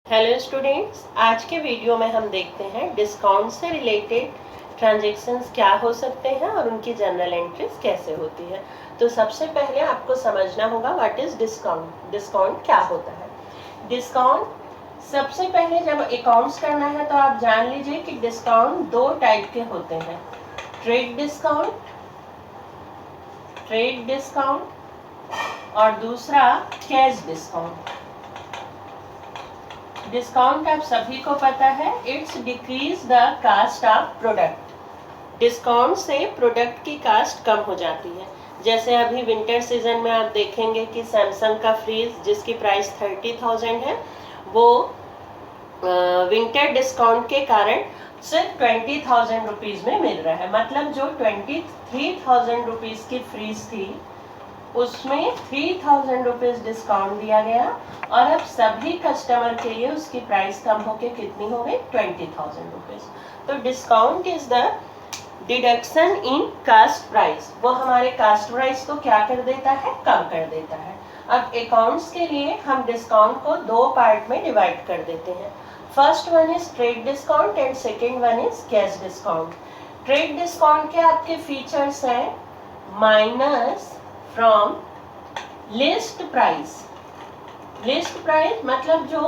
Hello students, आज के video में हम देखते हैं डिस्काउंट से रिलेटेड ट्रांजैक्शंस क्या हो सकते हैं और उनकी जनरल एंट्रीज कैसे होती है। तो सबसे पहले आपको समझना होगा व्हाट इज डिस्काउंट। डिस्काउंट क्या होता है। डिस्काउंट सबसे पहले जब अकाउंट्स करना है तो आप जान लीजिए कि डिस्काउंट दो टाइप के होते हैं, ट्रेड डिस्काउंट और दूसरा कैश डिस्काउंट। डिस्काउंट आप सभी को पता है, it's decrease the cost of product. Discount से प्रोडक्ट की कास्ट कम हो जाती है। जैसे अभी विंटर सीजन में आप देखेंगे कि सैमसंग का फ्रीज जिसकी प्राइस 30,000 है वो विंटर डिस्काउंट के कारण सिर्फ 20,000 रुपीज में मिल रहा है। मतलब जो 23,000 रुपीज की फ्रीज थी उसमें 3,000 रुपीज डिस्काउंट दिया गया और अब सभी कस्टमर के लिए उसकी प्राइस कम होके कितनी हो गई, 20,000 रुपीज। तो discount is the deduction in cost price. वो हमारे कास्ट प्राइस को क्या कर देता है, कम कर देता है। अब अकाउंट्स के लिए हम डिस्काउंट को दो पार्ट में डिवाइड कर देते हैं। First one is trade discount and second one is cash discount. Trade discount के आपके फीचर्स हैं minus from list price. List price मतलब जो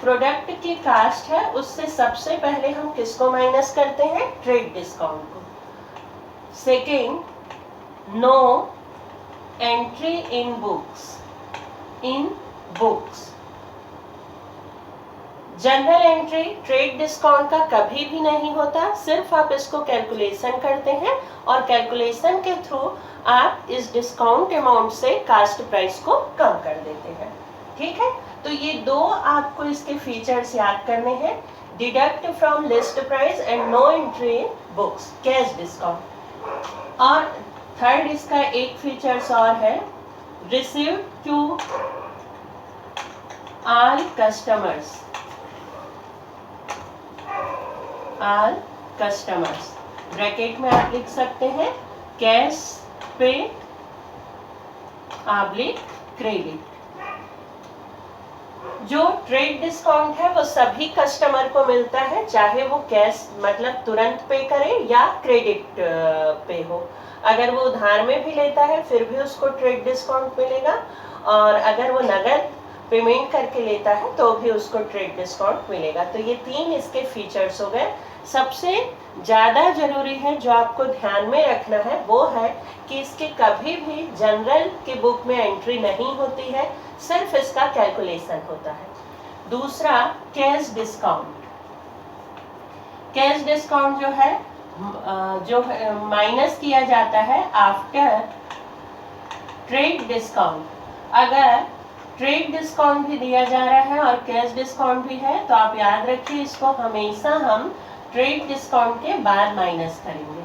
प्रोडक्ट की कास्ट है उससे सबसे पहले हम किसको माइनस करते हैं, ट्रेड डिस्काउंट को। Second, no entry in books. General entry trade discount का कभी भी नहीं होता, सिर्फ आप इसको कैलकुलेशन करते हैं और कैलकुलेशन के थ्रू आप इस डिस्काउंट अमाउंट से कास्ट प्राइस को कम कर देते हैं। ठीक है, तो ये दो आपको इसके फीचर्स याद करने हैं, deduct from list price and no entry in books, cash discount. और थर्ड इसका एक फीचर्स और है, received to all customers. Bracket में आप लिख सकते हैं कैश पे ऑब्लिक क्रेडिट। जो ट्रेड डिस्काउंट है वो सभी कस्टमर को मिलता है, चाहे वो कैश मतलब तुरंत पे करे या क्रेडिट पे हो। अगर वो उधार में भी लेता है फिर भी उसको ट्रेड डिस्काउंट मिलेगा और अगर वो नगद पेमेंट करके लेता है तो भी उसको ट्रेड डिस्काउंट मिलेगा। तो ये तीन इसके फीचर्स हो गए। सबसे ज़्यादा जरूरी है जो आपको ध्यान में रखना है वो है कि इसके कभी भी जनरल की बुक में एंट्री नहीं होती है, सिर्फ इसका कैलकुलेशन होता है। दूसरा कैश डिस्काउंट। कैश डिस्काउंट जो है जो माइनस किया जाता है आफ्टर ट्रेड डिस्काउंट। अगर ट्रेड डिस्काउंट भी दिया जा रहा है और कैश डिस्काउंट भी है तो आप याद रखिए इसको हमेशा हम ट्रेड डिस्काउंट के बाद माइनस करेंगे।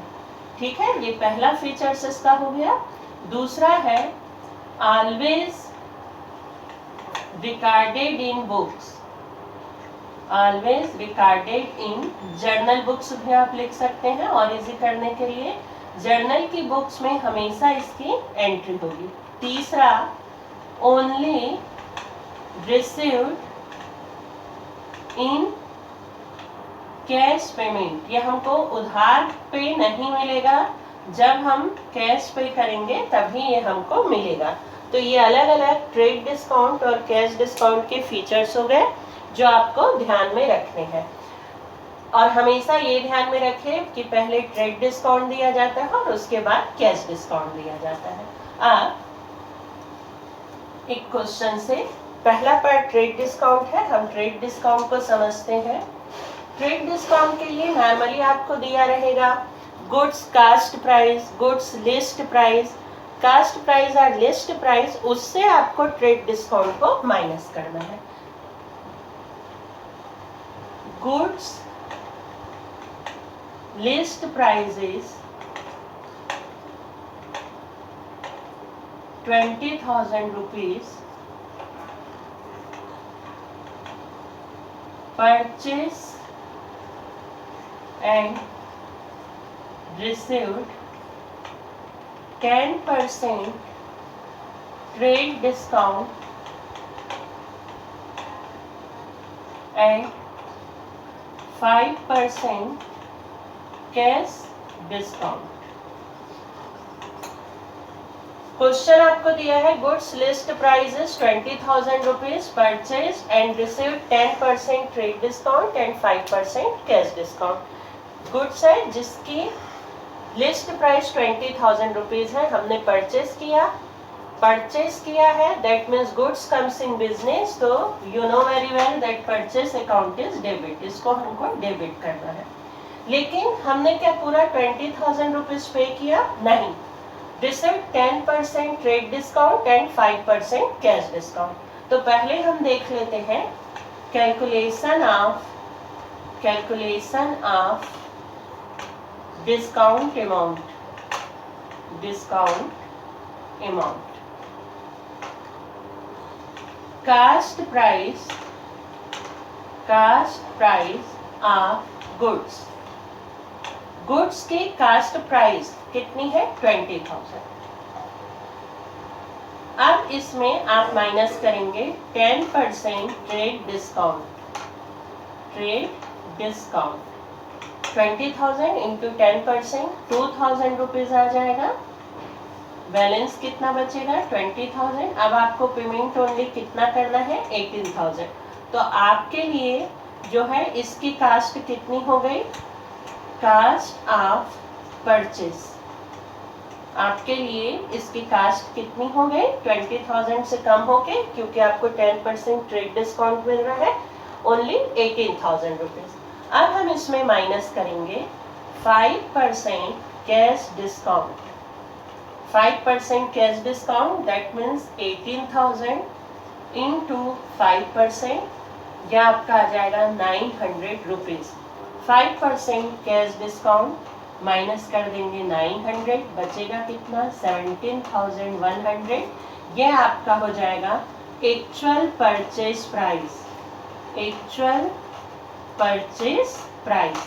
ठीक है, ये पहला फीचर्स इसका हो गया। दूसरा है always recorded in books. Always recorded in journal books भी आप लिख सकते हैं और इजी करने के लिए जर्नल की बुक्स में हमेशा इसकी एंट्री होगी। तीसरा only received in cash payment. ये हमको उधार पे नहीं मिलेगा, जब हम कैश पे करेंगे तभी ये हमको मिलेगा। तो ये अलग अलग ट्रेड डिस्काउंट और कैश डिस्काउंट के फीचर्स हो गए जो आपको ध्यान में रखने हैं। और हमेशा ये ध्यान में रखें कि पहले ट्रेड डिस्काउंट दिया जाता है और उसके बाद कैश डिस्काउंट दिया जाता है। अब एक क्वेश्चन से पहला पार्ट ट्रेड डिस्काउंट है, हम ट्रेड डिस्काउंट को समझते हैं। ट्रेड डिस्काउंट के लिए नॉर्मली आपको दिया रहेगा goods cost price, goods list price. Cost price और लिस्ट प्राइस, उससे आपको ट्रेड डिस्काउंट को माइनस करना है। Goods list price is 20,000 rupees. Purchase and received 10% trade discount and 5% cash discount. Question आपको दिया है goods list price is 20,000 rupees purchase and receive 10% trade discount and 5% cash discount. Goods है जिसकी list price 20,000 rupees है, हमने purchase किया है, that means goods comes in business, तो you know very well that purchase account is debit, इसको हमको debit करना है। लेकिन हमने क्या पूरा 20,000 रुपीज पे किया? नहीं, receive 10% trade discount and 5% cash discount. तो पहले हम देख लेते हैं calculation of discount amount. Cost price of goods की कास्ट प्राइस कितनी है? 20,000। अब इसमें आप माइनस करेंगे 10% ट्रेड डिस्काउंट। 20,000 इंटू 10% 2,000 रुपीज आ जाएगा। बैलेंस कितना बचेगा? 20,000। अब आपको पेमेंट ओनली कितना करना है? 18,000। तो आपके लिए जो है इसकी कास्ट कितनी हो गई? कास्ट ऑफ परचेज आपके लिए इसकी कास्ट कितनी हो गई? 20,000 से कम हो गई, क्योंकि आपको 10% ट्रेड डिस्काउंट मिल रहा है, ओनली 18,000 रुपीज। अब हम इसमें माइनस करेंगे 5% cash discount. 5% cash discount that means 18,000 into 5%, यह आपका आ जाएगा 900 रुपीज। 5% कैश डिस्काउंट माइनस कर देंगे 900, बचेगा कितना? 17,100। यह आपका हो जाएगा एक्चुअल परचेज प्राइस।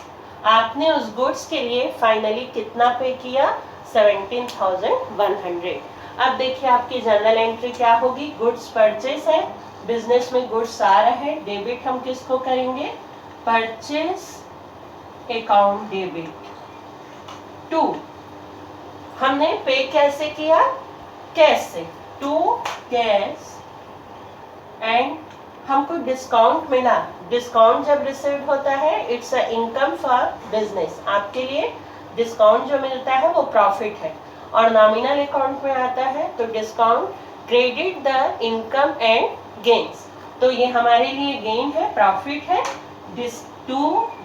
आपने उस गुड्स के लिए फाइनली कितना पे किया? 17,100। अब देखिए आपकी जर्नल एंट्री क्या होगी? गुड्स परचेज है, बिजनेस में गुड्स आ रहा है, डेबिट हम किसको करेंगे? Purchase account debit. 2 हमने पे कैसे किया? कैश से। 2 कैश एंड हमको डिस्काउंट मिला। डिस्काउंट जब रिसीव होता है it's a income for business. आपके लिए डिस्काउंट जो मिलता है वो प्रॉफिट है, और नॉमिनल अकाउंट में आता है तो discount credit the income and gains. तो ये हमारे लिए गेन है, प्रॉफिट है।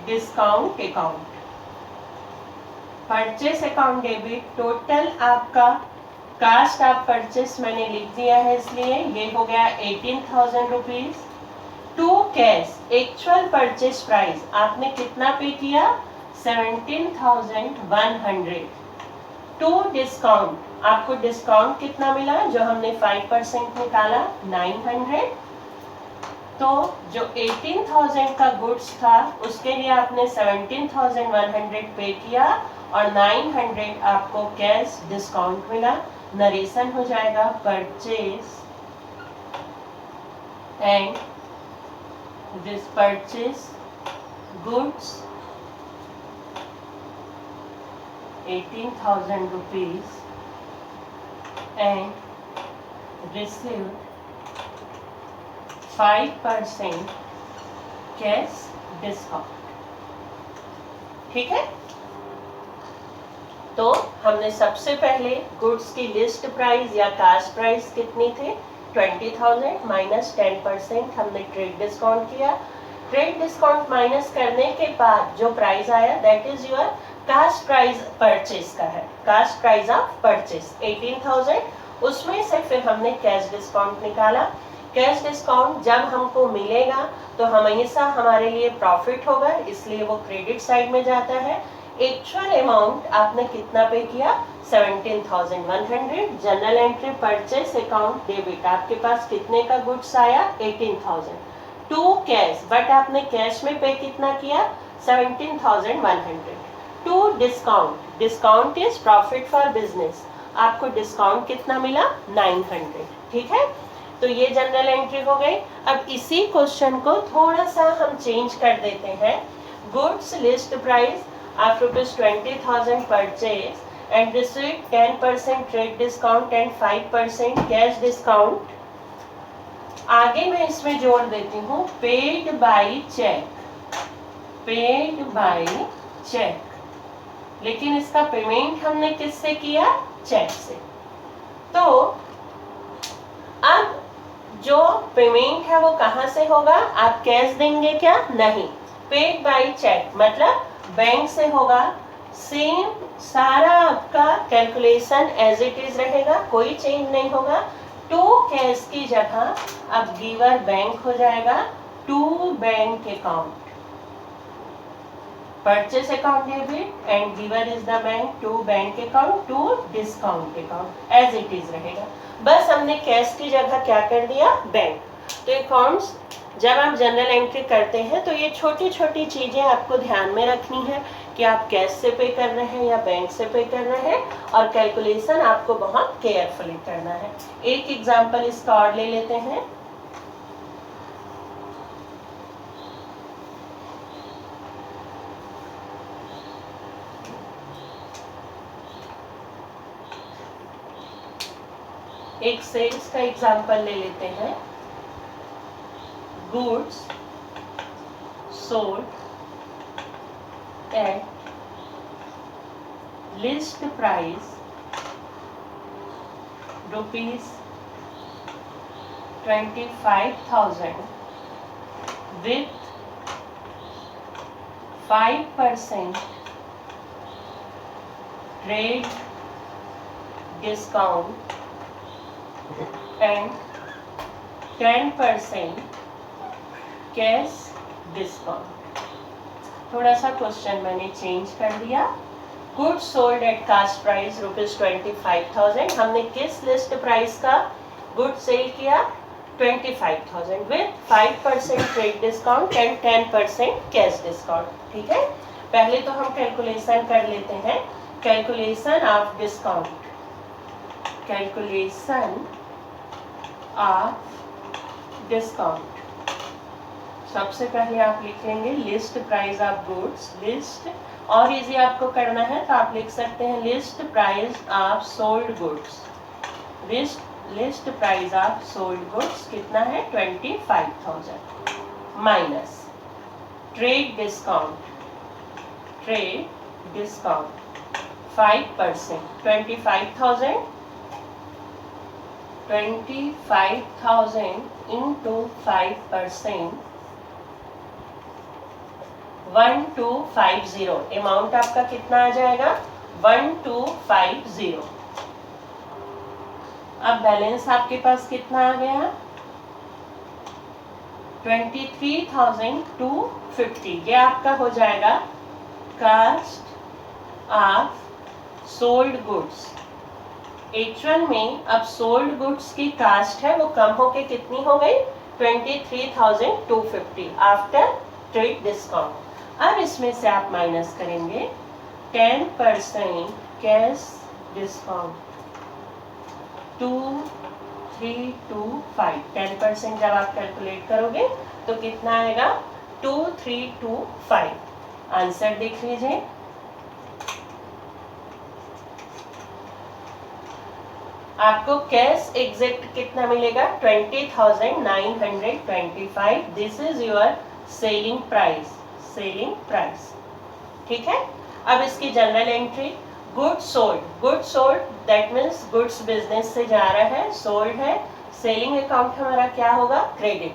Discount account purchase account debit. Total आपका कास्ट ऑफ परचेस मैंने लिख दिया है, इसलिए ये हो गया 18,000 rupees. 2 cash actual purchase price आपने कितना पे किया? 17,100। 2 डिस्काउंट आपको डिस्काउंट कितना मिला? जो हमने 5% निकाला 900। तो जो 18,000 का गुड्स था उसके लिए आपने 17,100 पे किया, और 900 आपको कैश डिस्काउंट मिला। नरेशन हो जाएगा purchase and this purchase goods 18,000 rupees and receive 5% cash discount. ठीक है, तो हमने सबसे पहले गुड्स की लिस्ट प्राइस या कास्ट प्राइस कितनी थी? 20,000 माइनस 10% हमने ट्रेड डिस्काउंट किया। ट्रेड डिस्काउंट माइनस करने के बाद जो प्राइस आया that is your cost price purchase का है। कास्ट प्राइस ऑफ परचेज 18,000, उसमें से फिर हमने कैश डिस्काउंट निकाला। कैश डिस्काउंट जब हमको मिलेगा तो हमेशा हमारे लिए प्रॉफिट होगा, इसलिए वो क्रेडिट साइड में जाता है। एक्चुअल अमाउंट आपने कितना पे किया? 17,100। General entry purchase account debit, आपके पास कितने का गुड्स आया? 18,000। 2 कैश, बट आपने कैश में पे कितना किया? 17,100। 2 discount, discount is profit for business, आपको डिस्काउंट कितना मिला? 900। ठीक है, तो ये जनरल एंट्री हो गई। अब इसी क्वेश्चन को थोड़ा सा हम चेंज कर देते हैं। Goods list price of ₹20,000 purchase and received 10% trade discount and 5% cash discount। आगे मैं इसमें जोड़ देती हूँ paid by cheque, paid by cheque, लेकिन इसका पेमेंट हमने किससे किया? चेक से। तो अब जो पेमेंट है वो कहाँ से होगा? आप कैश देंगे क्या? नहीं, पेड बाय चेक मतलब बैंक से होगा। सेम सारा आपका कैलकुलेशन एज इट इज रहेगा, कोई चेंज नहीं होगा। टू कैश की जगह अब गिवर बैंक हो जाएगा, to bank account, purchase account debit and giver is the bank, to bank account, to discount account, as it is रहेगा। बस हमने कैश की जगह क्या कर दिया? बैंक। तो अकाउंट्स जब आप जनरल एंट्री करते हैं तो ये छोटी छोटी चीजें आपको ध्यान में रखनी है कि आप कैश से पे कर रहे हैं या बैंक से पे कर रहे हैं, और कैलकुलेशन आपको बहुत केयरफुली करना है। एक एग्जांपल इसका और ले लेते हैं। एक सेल्स का एग्जांपल ले लेते हैं। Goods sold at list price ₹25,000 with 5% trade discount and 10% cash discount। थोड़ा सा क्वेश्चन मैंने चेंज कर दिया। Goods sold at cost price ₹25,000। हमने किस लिस्ट प्राइस का गुड सेल किया? 25,000 with 5% trade discount and 10% cash discount. ठीक है, पहले तो हम कैलकुलेशन कर लेते हैं। Calculation of discount, calculation of discount. सबसे पहले आप लिख लेंगे list price of goods. List और इजी आपको करना है तो आप लिख सकते हैं list price of sold goods. List price of sold goods कितना है? 25,000 minus trade discount, trade discount 5%। 25,000 into 5%, 1250। Amount आपका कितना आ जाएगा? 1250। अब बैलेंस आपके पास कितना आ गया? 23,250। ये आपका हो जाएगा cost of sold goods. Actual में अब सोल्ड गुड्स की कास्ट है वो कम होके कितनी हो गई? 23,250 आफ्टर ट्रेड डिस्काउंट। अब इसमें से आप माइनस करेंगे 10% कैश डिस्काउंट 2325। 10% जब आप कैलकुलेट करोगे तो कितना आएगा? 2325। आंसर देख लीजिए। आपको कैश एग्जैक्ट कितना मिलेगा? 20,925। This is your selling price, selling price. ठीक है, अब इसकी general entry goods sold. Goods sold that means goods business से जा रहा है, सोल्ड है। सेलिंग अकाउंट हमारा क्या होगा? क्रेडिट।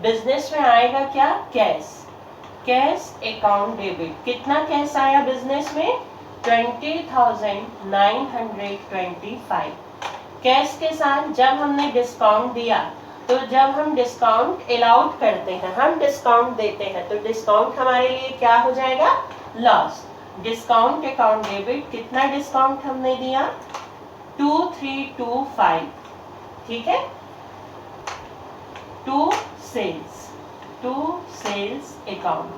बिजनेस में आएगा क्या? कैश। Cash account debit. कितना कैश आया बिजनेस में? 20,925। कैश के साथ जब हमने डिस्काउंट दिया तो जब हम डिस्काउंट अलाउड करते हैं, हम डिस्काउंट देते हैं, तो डिस्काउंट हमारे लिए क्या हो जाएगा? लॉस। Discount account debit. कितना डिस्काउंट हमने दिया? 2325। ठीक है, टू सेल्स अकाउंट।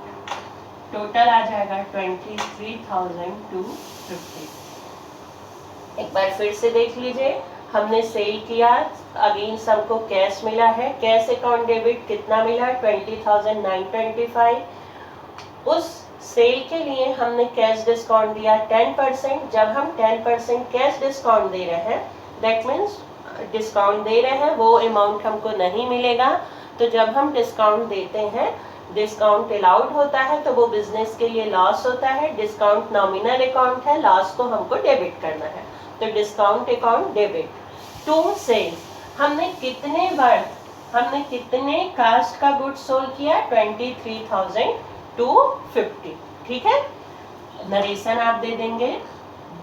टोटल आ जाएगा 23,250। एक बार फिर से देख लीजिए। हमने सेल किया, अगेंस्ट हमको कैश मिला है, कैश अकाउंट डेबिट कितना मिला, 20,925। उस सेल के लिए हमने कैश डिस्काउंट दिया 10%। जब हम 10% कैश डिस्काउंट दे रहे हैं, दैट मीन्स डिस्काउंट दे रहे हैं, वो अमाउंट हमको नहीं मिलेगा। तो जब हम डिस्काउंट देते हैं, डिस्काउंट अलाउड होता है, तो वो बिजनेस के लिए लॉस होता है। डिस्काउंट नॉमिनल अकाउंट है, लॉस को हमको डेबिट करना है, तो discount account debit. To sales, हमने कितने कास्ट का गुड्स सोल्ड किया, 23,250। ठीक है, नरेशन आप दे देंगे,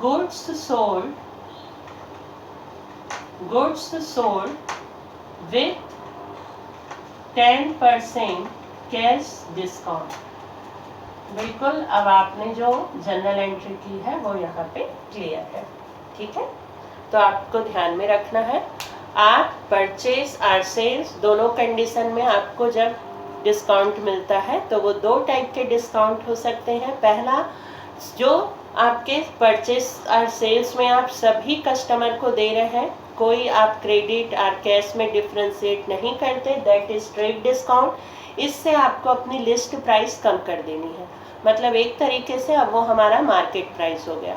goods sold with 10% cash discount. बिल्कुल, अब आपने जो जनरल एंट्री की है वो यहाँ पे क्लियर है। ठीक है, तो आपको ध्यान में रखना है, आप परचेज और सेल्स दोनों कंडीशन में आपको जब डिस्काउंट मिलता है तो वो दो टाइप के डिस्काउंट हो सकते हैं। पहला, जो आपके परचेज और सेल्स में आप सभी कस्टमर को दे रहे हैं, कोई आप क्रेडिट और कैश में डिफ्रेंशिएट नहीं करते, दैट इज ट्रेड डिस्काउंट। इससे आपको अपनी लिस्ट प्राइस कम कर देनी है, मतलब एक तरीके से अब वो हमारा मार्केट प्राइस हो गया।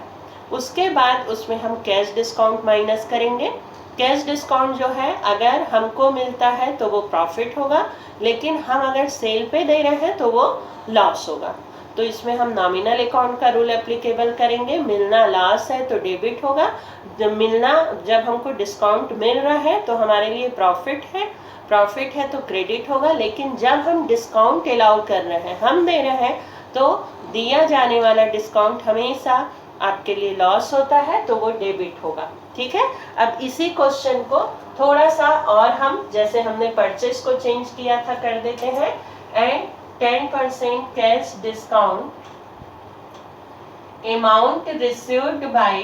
उसके बाद उसमें हम कैश डिस्काउंट माइनस करेंगे। कैश डिस्काउंट जो है, अगर हमको मिलता है तो वो प्रॉफिट होगा, लेकिन हम अगर सेल पे दे रहे हैं तो वो लॉस होगा। तो इसमें हम नॉमिनल अकाउंट का रूल एप्लीकेबल करेंगे। मिलना लॉस है तो डेबिट होगा, जब हमको डिस्काउंट मिल रहा है तो हमारे लिए प्रॉफिट है तो क्रेडिट होगा। लेकिन जब हम डिस्काउंट अलाउ कर रहे हैं, हम दे रहे हैं, तो दिया जाने वाला डिस्काउंट हमेशा आपके लिए लॉस होता है, तो वो डेबिट होगा। ठीक है, अब इसी क्वेश्चन को थोड़ा सा और हम, जैसे हमने परचेज को चेंज किया था, कर देते हैं। And 10% cash discount amount received by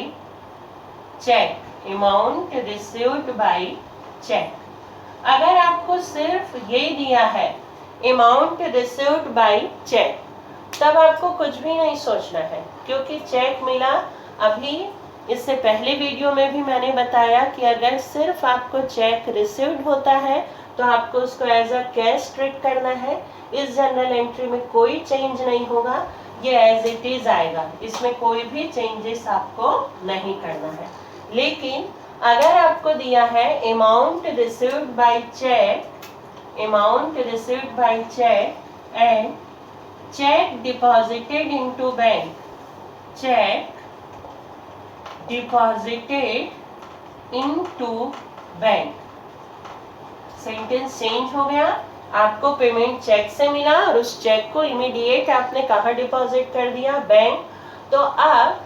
cheque. अगर आपको सिर्फ ये दिया है अमाउंट रिसीव्ड बाय चेक, तब आपको कुछ भी नहीं सोचना है, क्योंकि चेक मिला। अभी इससे पहले वीडियो में भी मैंने बताया कि अगर सिर्फ आपको चेक रिसीव्ड होता है तो आपको उसको एज अ कैश ट्रीट करना है। इस जनरल एंट्री में कोई चेंज नहीं होगा, ये एज इट इज आएगा, इसमें कोई भी चेंजेस आपको नहीं करना है। लेकिन अगर आपको दिया है amount received by cheque and cheque deposited into bank, sentence change हो गया। आपको पेमेंट चेक से मिला और उस चेक को इमीडिएट आपने कहाँ डिपॉजिट कर दिया, बैंक। तो अब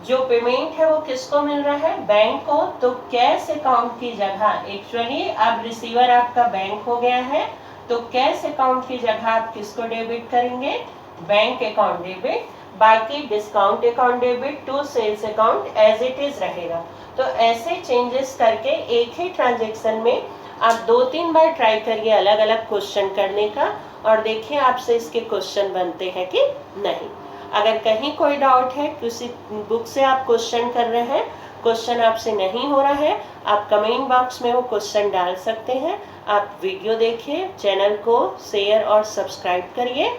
जो पेमेंट है वो किसको मिल रहा है, बैंक को। तो कैश अकाउंट की जगह, एक्चुअली अब रिसीवर आपका बैंक हो गया है, तो कैश अकाउंट की जगह आप किसको डेबिट करेंगे, बैंक अकाउंट डेबिट। बाकी discount account debit to sales account as it is रहेगा। तो ऐसे चेंजेस करके एक ही ट्रांजेक्शन में आप 2-3 बार ट्राई करिए अलग अलग क्वेश्चन करने का, और देखिए आपसे इसके क्वेश्चन बनते हैं कि नहीं। अगर कहीं कोई डाउट है, किसी बुक से आप क्वेश्चन कर रहे हैं, क्वेश्चन आपसे नहीं हो रहा है, आप कमेंट बॉक्स में वो क्वेश्चन डाल सकते हैं। आप वीडियो देखिए, चैनल को शेयर और सब्सक्राइब करिए।